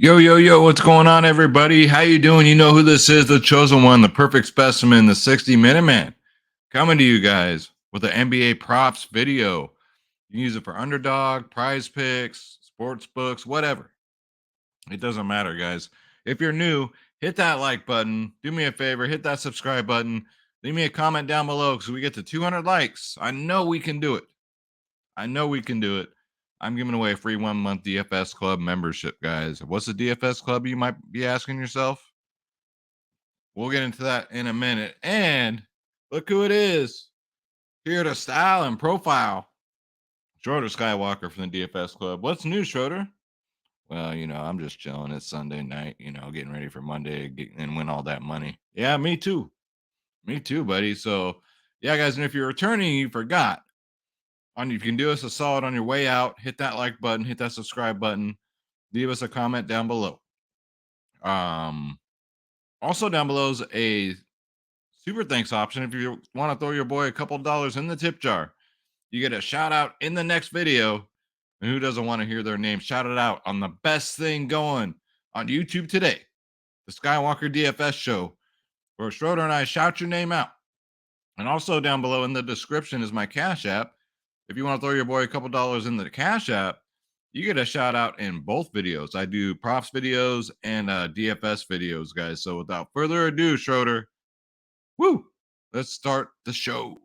Yo, yo, yo, what's going on, everybody? How you doing? You know who this is, the chosen one, the perfect specimen, the 60-minute man. Coming to you guys with an NBA props video. You can use it for underdog, prize picks, sports books, whatever. It doesn't matter, guys. If you're new, hit that like button. Do me a favor, hit that subscribe button. Leave me a comment down below because we get to 200 likes. I know we can do it. I know we can do it. I'm giving away a free 1 month DFS club membership, guys. What's a DFS club, you might be asking yourself? We'll get into that in a minute. And look who it is. Here to style and profile. Schroeder Skywalker from the DFS club. What's new, Schroeder? Well, I'm just chilling. It's Sunday night, getting ready for Monday and win all that money. Yeah, me too. Me too, buddy. So, yeah, guys, and if you're returning, you forgot. You can do us a solid on your way out. Hit that like button, hit that subscribe button, leave us a comment down below. Also down below is a super thanks option. If you want to throw your boy a couple dollars in the tip jar, you get a shout out in the next video. And who doesn't want to hear their name shouted out on the best thing going on YouTube today, the Skywalker DFS show, where Schroeder and I shout your name out. And also down below in the description is my Cash App. If you want to throw your boy a couple dollars in the Cash App, you get a shout out in both videos. I do props videos and DFS videos, guys. So without further ado, Schroeder, woo, let's start the show.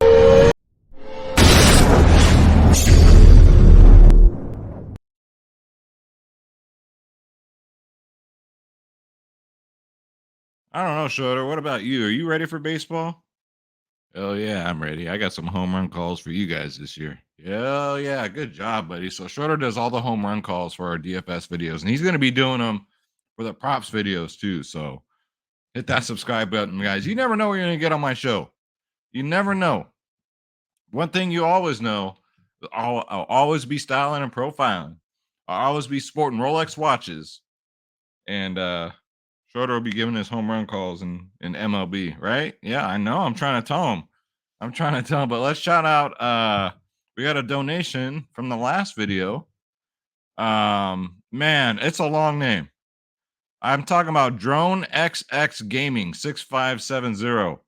I don't know, Schroeder. What about you? Are you ready for baseball? Oh yeah, I'm ready. I got some home run calls for you guys this year. Hell yeah, good job, buddy. So Schroeder does all the home run calls for our DFS videos, and he's going to be doing them for the props videos too. So hit that subscribe button, guys. You never know what you're going to get on my show. You never know. One thing you always know, I'll always be styling and profiling. I'll always be sporting Rolex watches. And Schroeder will be giving his home run calls in MLB, right? Yeah, I know. I'm trying to tell him. But let's shout out. We got a donation from the last video. Man, it's a long name. I'm talking about Drone XX Gaming 6570.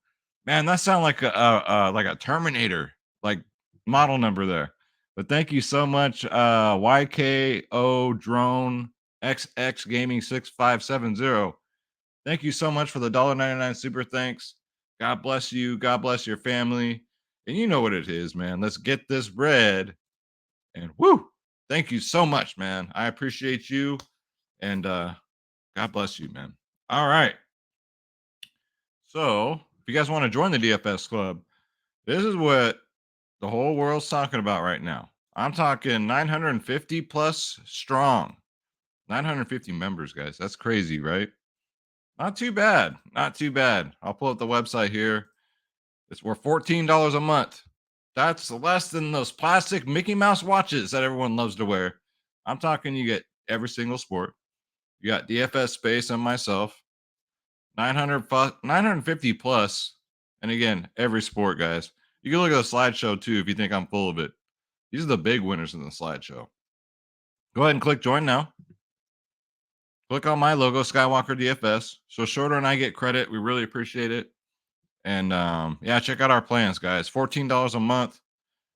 Man, that sounds like a Terminator like model number there. But thank you so much, YKO Drone XX Gaming 6570. Thank you so much for the $1.99 super thanks. God bless you. God bless your family. And you know what it is, man. Let's get this bread. And woo! Thank you so much, man. I appreciate you. And God bless you, man. All right. So, if you guys want to join the DFS club, this is what the whole world's talking about right now. I'm talking 950 plus strong. 950 members, guys. That's crazy, right? Not too bad. Not too bad. I'll pull up the website here. We're $14 a month. That's less than those plastic Mickey Mouse watches that everyone loves to wear. I'm talking you get every single sport. You got DFS space and myself. 950 plus. And again, every sport, guys. You can look at the slideshow too if you think I'm full of it. These are the big winners in the slideshow. Go ahead and click join now. Click on my logo, Skywalker DFS. So Shorter and I get credit. We really appreciate it. And yeah, check out our plans, guys. $14 a month.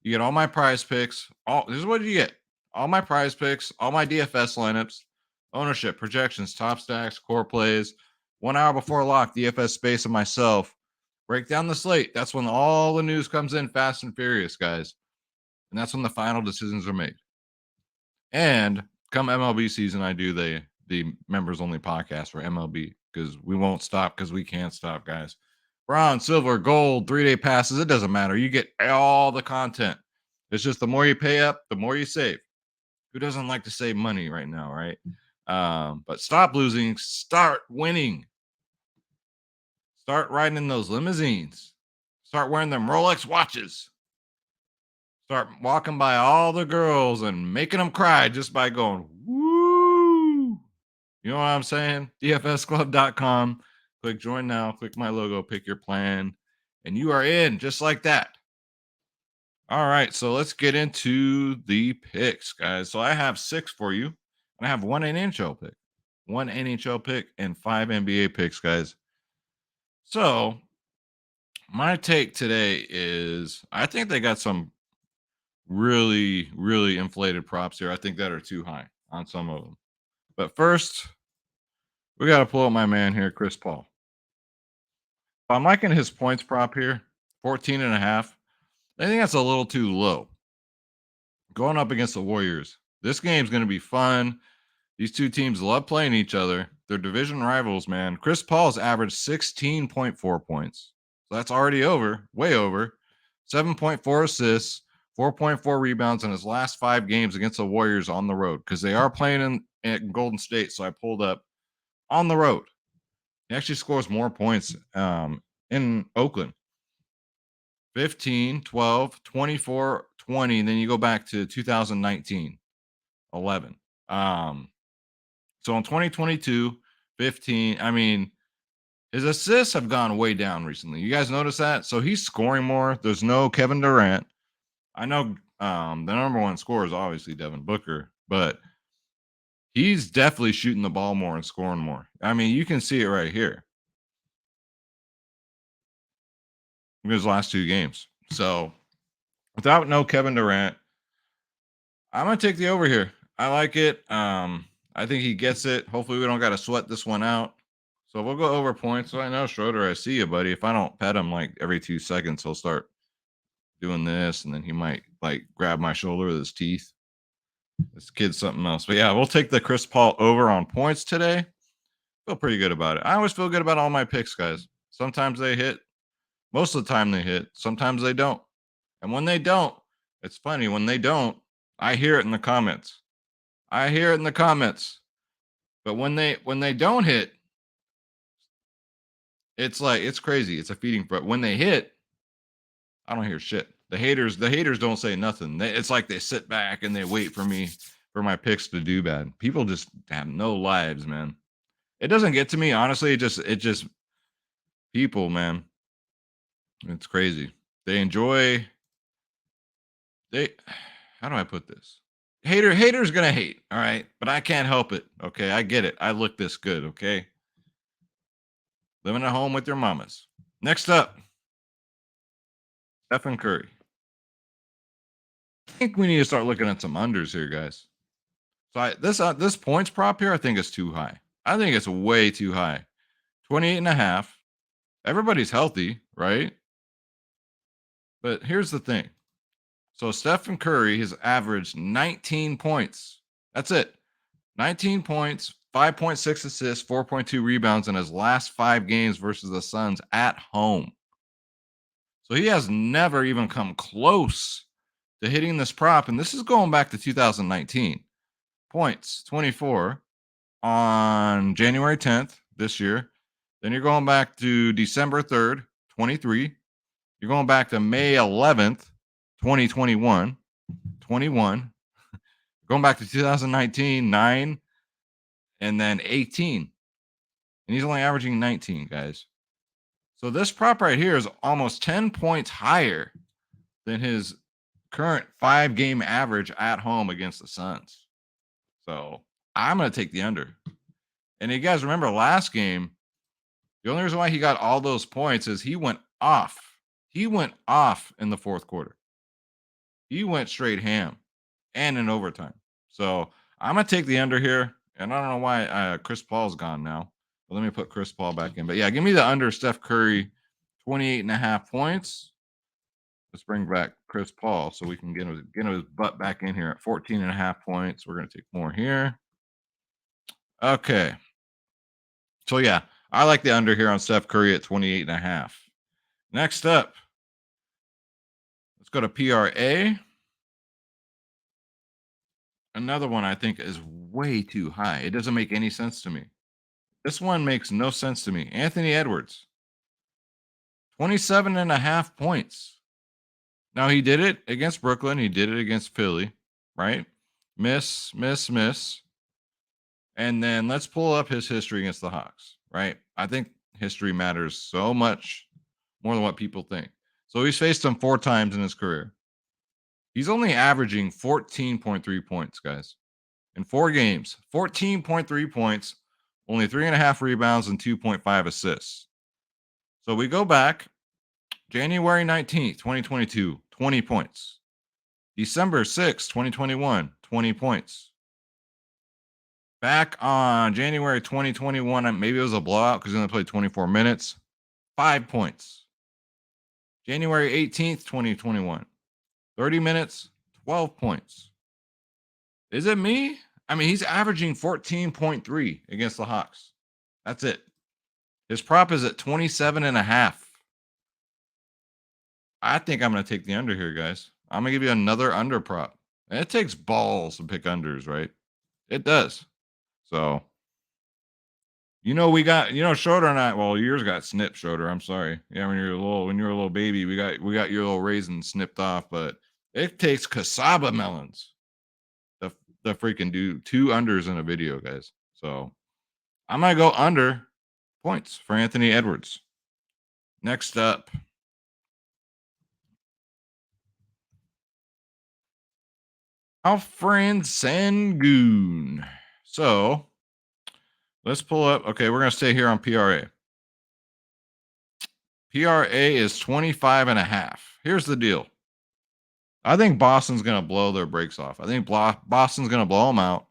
You get all my prize picks. This is what you get. All my prize picks, all my DFS lineups, ownership, projections, top stacks, core plays. 1 hour before lock, DFS space and myself break down the slate. That's when all the news comes in fast and furious, guys. And that's when the final decisions are made. And come MLB season, I do the members only podcast for MLB because we won't stop because we can't stop, guys. Bronze, silver, gold, 3-day passes. It doesn't matter. You get all the content. It's just the more you pay up, the more you save. Who doesn't like to save money right now, right? But stop losing, start winning. Start riding in those limousines. Start wearing them Rolex watches. Start walking by all the girls and making them cry just by going, woo. You know what I'm saying? DFSclub.com. Click join now. Click my logo. Pick your plan. And you are in just like that. All right. So let's get into the picks, guys. So I have 6 for you. And I have 1 in intro pick. one NHL pick, and 5 NBA picks, guys. So my take today is I think they got some really, really inflated props here. I think that are too high on some of them. But first, we got to pull up my man here, Chris Paul. I'm liking his points prop here, 14 and a half. I think that's a little too low. Going up against the Warriors. This game's going to be fun. These two teams love playing each other. They're division rivals, man. Chris Paul's averaged 16.4 points. So that's already over, way over. 7.4 assists, 4.4 rebounds in his last 5 games against the Warriors on the road because they are playing in Golden State. So I pulled up on the road. He actually scores more points in Oakland. 15, 12, 24, 20. And then you go back to 2019, 11. So in 2022, 15, I mean, his assists have gone way down recently. You guys notice that? So he's scoring more. There's no Kevin Durant. I know the number one scorer is obviously Devin Booker, but he's definitely shooting the ball more and scoring more. I mean, you can see it right here in his last 2 games. So without no Kevin Durant, I'm gonna take the over here. I like it. I think he gets it. Hopefully, we don't got to sweat this one out. So we'll go over points. So I know Schroeder, I see you, buddy. If I don't pet him like every 2 seconds, he'll start doing this, and then he might like grab my shoulder with his teeth. This kid's something else. But yeah, we'll take the Chris Paul over on points today. Feel pretty good about it. I always feel good about all my picks, guys. Sometimes they hit. Most of the time they hit. Sometimes they don't. And when they don't, it's funny. When they don't, I hear it in the comments. I hear it in the comments. But when they don't hit, it's like it's crazy. It's a feeding but when they hit, I don't hear shit. The haters don't say nothing. It's like they sit back and they wait for me for my picks to do bad. People just have no lives, man. It doesn't get to me, honestly. It just people, man. It's crazy. They enjoy they how do I put this? Haters gonna hate, all right, but I can't help it. Okay, I get it. I look this good. Okay, living at home with your mamas. Next up, Stephen Curry. I think we need to start looking at some unders here, guys. So this points prop here, I think is too high. I think it's way too high. 28 and a half. Everybody's healthy, right? But here's the thing. So Stephen Curry has averaged 19 points. That's it. 19 points, 5.6 assists, 4.2 rebounds in his last 5 games versus the Suns at home. So he has never even come close to hitting this prop. And this is going back to 2019. Points, 24 on January 10th this year. Then you're going back to December 3rd, 23. You're going back to May 11th, 2021, 21. Going back to 2019, 9, and then 18. And he's only averaging 19, guys. So this prop right here is almost 10 points higher than his current 5-game average at home against the Suns. So I'm going to take the under. And you guys remember last game, the only reason why he got all those points is he went off. He went off in the 4th quarter. He went straight ham and in overtime. So I'm going to take the under here. And I don't know why Chris Paul's gone now. But let me put Chris Paul back in. But yeah, give me the under Steph Curry, 28 and a half points. Let's bring back Chris Paul so we can get his butt back in here at 14 and a half points. We're going to take more here. Okay. So yeah, I like the under here on Steph Curry at 28 and a half. Next up, let's go to PRA. Another one I think is way too high. It doesn't make any sense to me. This one makes no sense to me. Anthony Edwards, 27 and a half points. Now, he did it against Brooklyn. He did it against Philly, right? Miss. And then let's pull up his history against the Hawks, right? I think history matters so much more than what people think. So he's faced them 4 times in his career. He's only averaging 14.3 points, guys. In 4 games, 14.3 points, only 3.5 rebounds and 2.5 assists. So we go back January 19th, 2022, 20 points. December 6th, 2021, 20 points. Back on January 2021, maybe it was a blowout because he only played 24 minutes, 5 points. January 18th, 2021, 30 minutes, 12 points. Is it me? I mean, he's averaging 14.3 against the Hawks. That's it. His prop is at 27.5. I think I'm going to take the under here, guys. I'm going to give you another under prop. And it takes balls to pick unders, right? It does. So, we got, Schroeder and I, well, yours got snipped, Schroeder. I'm sorry. Yeah, when you're a little baby, we got your little raisin snipped off, but it takes cassava melons the freaking do 2 unders in a video, guys. So, I'm going to go under points for Anthony Edwards. Next up, Alfred Sengun. So let's pull up. Okay, we're going to stay here on PRA. PRA is 25.5. Here's the deal. I think Boston's going to blow their brakes off. I think Boston's going to blow them out.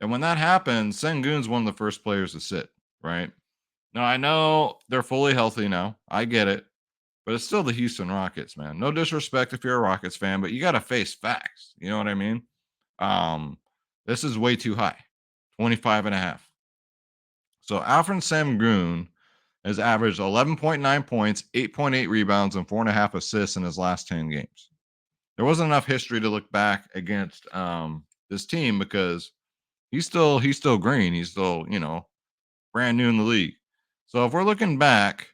And when that happens, Sengun's one of the first players to sit, right? Now, I know they're fully healthy now. I get it. But it's still the Houston Rockets, man. No disrespect if you're a Rockets fan, but you got to face facts. You know what I mean? This is way too high, 25.5. So Alfred Sengun has averaged 11.9 points, 8.8 rebounds, and 4.5 assists in his last 10 games. There wasn't enough history to look back against this team because he's still green. He's still, brand new in the league. So if we're looking back,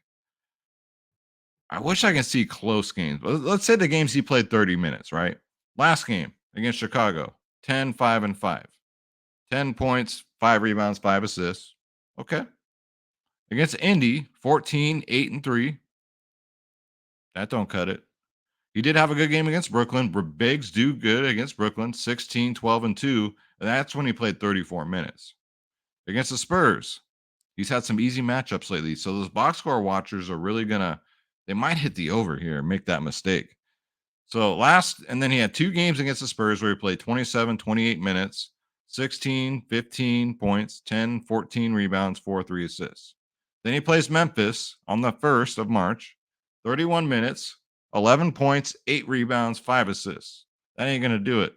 I wish I could see close games. But let's say the games he played 30 minutes, right? Last game against Chicago, 10, 5, and 5. 10 points, 5 rebounds, 5 assists. Okay. Against Indy, 14, 8, and 3. That don't cut it. He did have a good game against Brooklyn. Bigs do good against Brooklyn, 16, 12, and 2. And that's when he played 34 minutes. Against the Spurs, he's had some easy matchups lately. So those box score watchers are really they might hit the over here and make that mistake. So and then he had 2 games against the Spurs where he played 27, 28 minutes, 16, 15 points, 10, 14 rebounds, 4, 3 assists. Then he plays Memphis on the 1st of March, 31 minutes, 11 points, 8 rebounds, 5 assists. That ain't going to do it.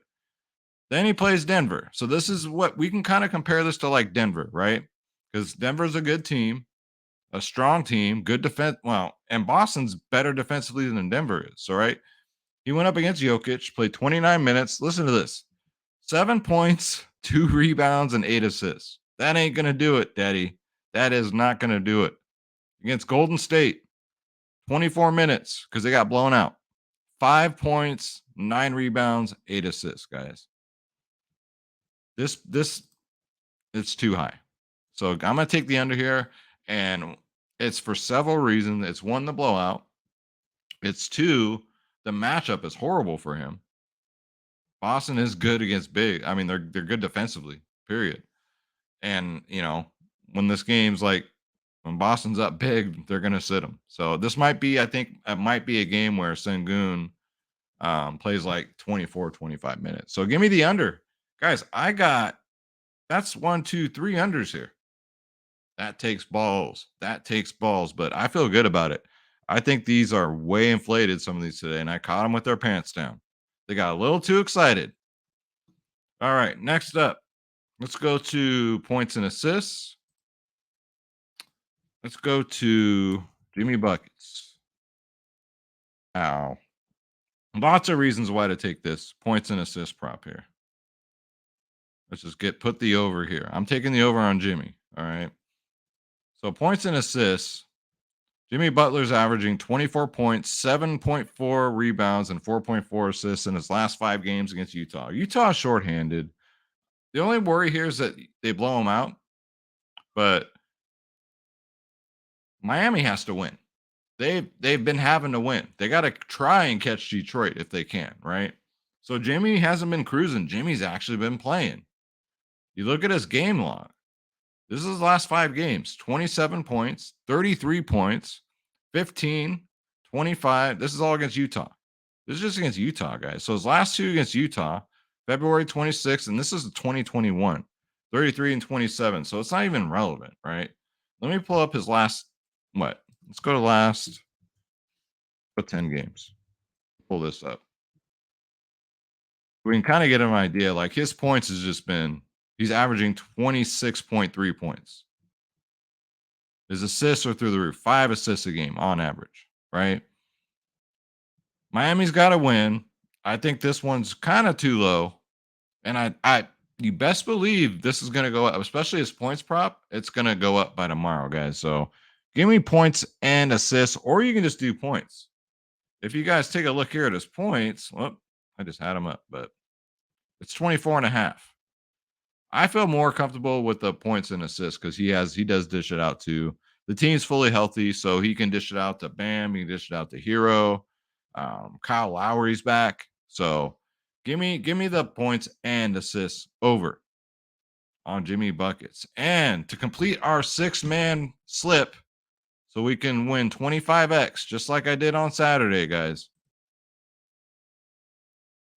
Then he plays Denver. So this is what we can kind of compare this to like Denver, right? Because Denver's a good team. A strong team, good defense. Well, and Boston's better defensively than Denver is. So, right? He went up against Jokic, played 29 minutes. Listen to this: 7 points, 2 rebounds, and 8 assists. That ain't going to do it, Daddy. That is not going to do it. Against Golden State, 24 minutes because they got blown out. 5 points, 9 rebounds, 8 assists, guys. This it's too high. So I'm going to take the under here, and it's for several reasons. It's 1, the blowout. It's 2, the matchup is horrible for him. Boston is good against big. I mean, they're good defensively, period. And, when this game's like, when Boston's up big, they're going to sit them. So this might be, I think it might be a game where Sengun plays like 24, 25 minutes. So give me the under. Guys, that's 1, 2, 3 unders here. That takes balls. But I feel good about it. I think these are way inflated, some of these today, and I caught them with their pants down. They got a little too excited. All right, next up, let's go to points and assists. Let's go to Jimmy Buckets. Ow. Lots of reasons why to take this points and assist prop here. Let's just put the over here. I'm taking the over on Jimmy. All right. So points and assists. Jimmy Butler's averaging 24 points, 7.4 rebounds, and 4.4 assists in his last 5 games against Utah. Utah is shorthanded. The only worry here is that they blow him out, but Miami has to win. They've been having to win. They got to try and catch Detroit if they can, right? So Jimmy hasn't been cruising. Jimmy's actually been playing. You look at his game log. This is the last 5 games: 27 points, 33 points, 15, 25. This is all against Utah. This is just against Utah, guys. So his last 2 against Utah, February 26th, and this is the 2021, 33 and 27. So it's not even relevant, right? Let me pull up his last, what? Let's go to last 10 games. Pull this up. We can kind of get an idea. Like his points has just been, he's averaging 26.3 points. His assists are through the roof, 5 assists a game on average, right? Miami's got to win. I think this one's kind of too low. And you best believe this is going to go up, especially his points prop. It's going to go up by tomorrow, guys. So give me points and assists, or you can just do points. If you guys take a look here at his points, well, I just had him up, but it's 24 and a half. I feel more comfortable with the points and assists because he does dish it out too. The team's fully healthy, so he can dish it out to Bam, he can dish it out to Hero. Kyle Lowry's back. So give me the points and assists over on Jimmy Buckets. And to complete our 6-man slip, so we can win 25x, just like I did on Saturday, guys.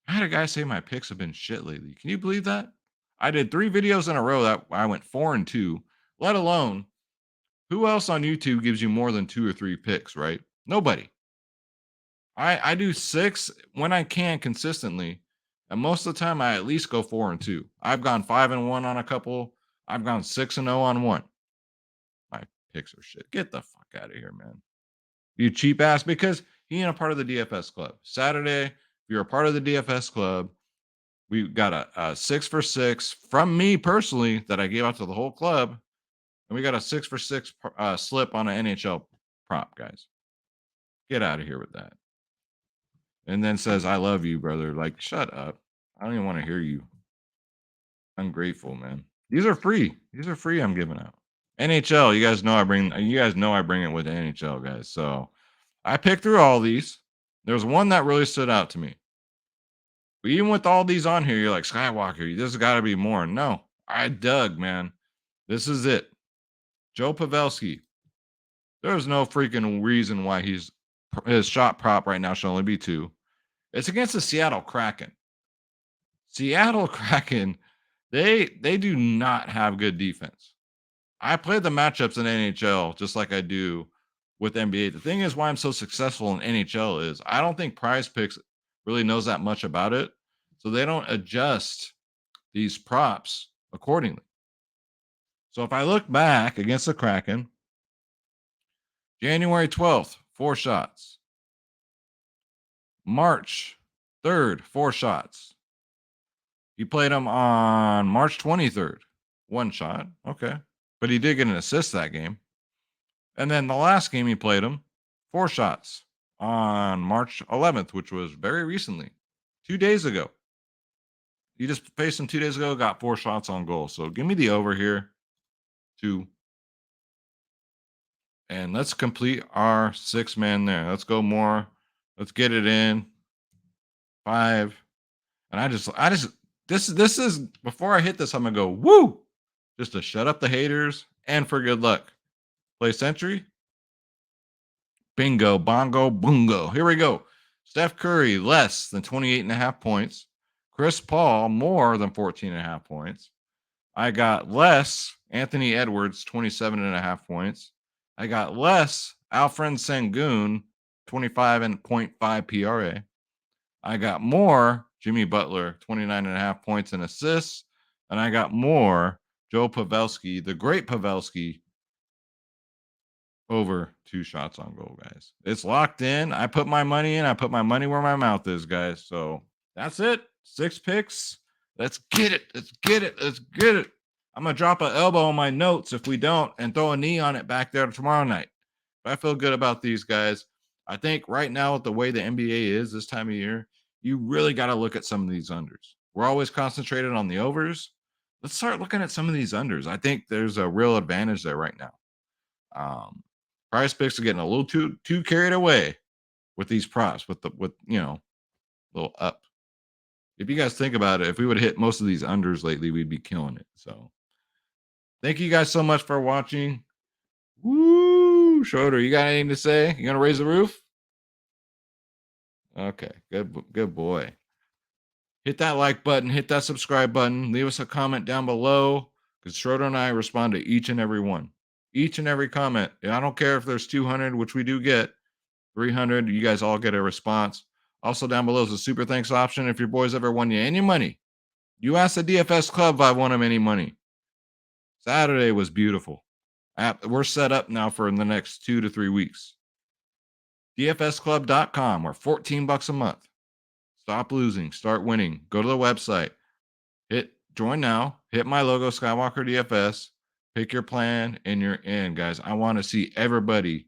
I had a guy say my picks have been shit lately. Can you believe that? I did 3 videos in a row that I went 4 and 2, let alone who else on YouTube gives you more than 2 or 3 picks, right? Nobody. I do 6 when I can consistently, and most of the time I at least go 4 and 2. I've gone 5 and 1 on a couple. I've gone 6 and 0 on one. My picks are shit. Get the fuck out of here, man. You cheap ass, because he ain't a part of the DFS club. Saturday, if you're a part of the DFS club, we got a 6 for 6 from me personally that I gave out to the whole club, and we got a 6 for 6 slip on an NHL prop, guys. Get out of here with that. And then says, "I love you, brother." Like, shut up. I don't even want to hear you. Ungrateful, man. These are free. These are free. I'm giving out NHL. You guys know I bring. You guys know I bring it with the NHL, guys. So I picked through all these. There's one that really stood out to me. But even with all these on here, you're like, Skywalker, this has got to be more. No, I dug, man. This is it. Joe Pavelski. There's no freaking reason why his shot prop right now should only be 2. It's against the Seattle Kraken. Seattle Kraken, they do not have good defense. I played the matchups in NHL just like I do with NBA. The thing is why I'm so successful in NHL is I don't think Prizepicks really knows that much about it. So they don't adjust these props accordingly. So if I look back against the Kraken, January 12th, 4 shots. March 3rd, 4 shots. He played him on March 23rd, 1 shot. Okay. But he did get an assist that game. And then the last game he played him, 4 shots on March 11th, which was very recently, 2 days ago. You just faced him 2 days ago, got 4 shots on goal. So give me the over here, 2. And let's complete our 6-man there. Let's go more. Let's get it in. 5. And this is before I hit this, I'm gonna go woo, just to shut up the haters and for good luck. Play Century. Bingo, bongo, boongo. Here we go. Steph Curry, less than 28.5 points. Chris Paul, more than 14.5 points. I got less Anthony Edwards, 27.5 points. I got less Alfred Sengun, 25.5 PRA. I got more Jimmy Butler, 29.5 points and assists. And I got more Joe Pavelski, the great Pavelski, over 2 shots on goal, guys. It's locked in. I put my money in. I put my money where my mouth is, guys. So that's it. 6 picks. Let's get it. Let's get it. Let's get it. I'm going to drop an elbow on my notes if we don't and throw a knee on it back there tomorrow night. But I feel good about these guys. I think right now, with the way the NBA is this time of year, you really got to look at some of these unders. We're always concentrated on the overs. Let's start looking at some of these unders. I think there's a real advantage there right now. Prizepicks are getting a little too carried away with these props, with little up. If you guys think about it, if we would have hit most of these unders lately, we'd be killing it. So Thank you guys so much for watching. Woo! Schroeder, you got anything to say? You gonna raise the roof? Okay, good boy. Hit that like button, hit that subscribe button, leave us a comment down below because Schroeder and I respond to each and every one. Each and every comment. And I don't care if there's 200, which we do get, 300, you guys all get a response. Also, down below is a super thanks option if your boys ever won you any money. You asked the DFS club if I won them any money. Saturday was beautiful. We're set up now for the next 2 to 3 weeks. DFSclub.com. We're 14 bucks a month. Stop losing, start winning. Go to the website. Hit join now. Hit my logo, Skywalker DFS. Pick your plan, and you're in, guys. I want to see everybody,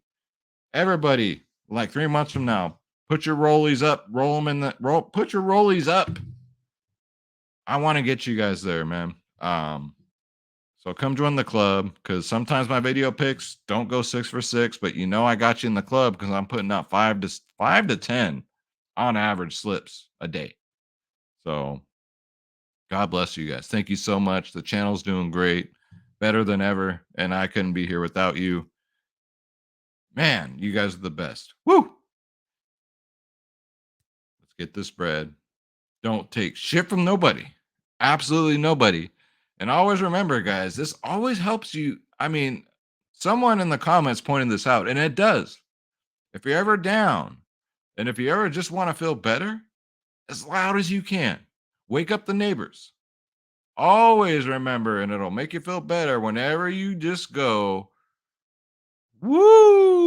like 3 months from now. Put your rollies up. Roll them in the roll. Put your rollies up. I want to get you guys there, man. So come join the club because sometimes my video picks don't go 6 for 6, but I got you in the club because I'm putting out 5 to 10 on average slips a day. So God bless you guys. Thank you so much. The channel's doing great, better than ever, and I couldn't be here without you. Man, you guys are the best. Woo! Let's get this bread. Don't take shit from nobody. Absolutely nobody. And always remember, guys, this always helps you. I mean, someone in the comments pointed this out, and it does. If you're ever down, and if you ever just want to feel better, as loud as you can, wake up the neighbors. Always remember, and it'll make you feel better whenever you just go, woo!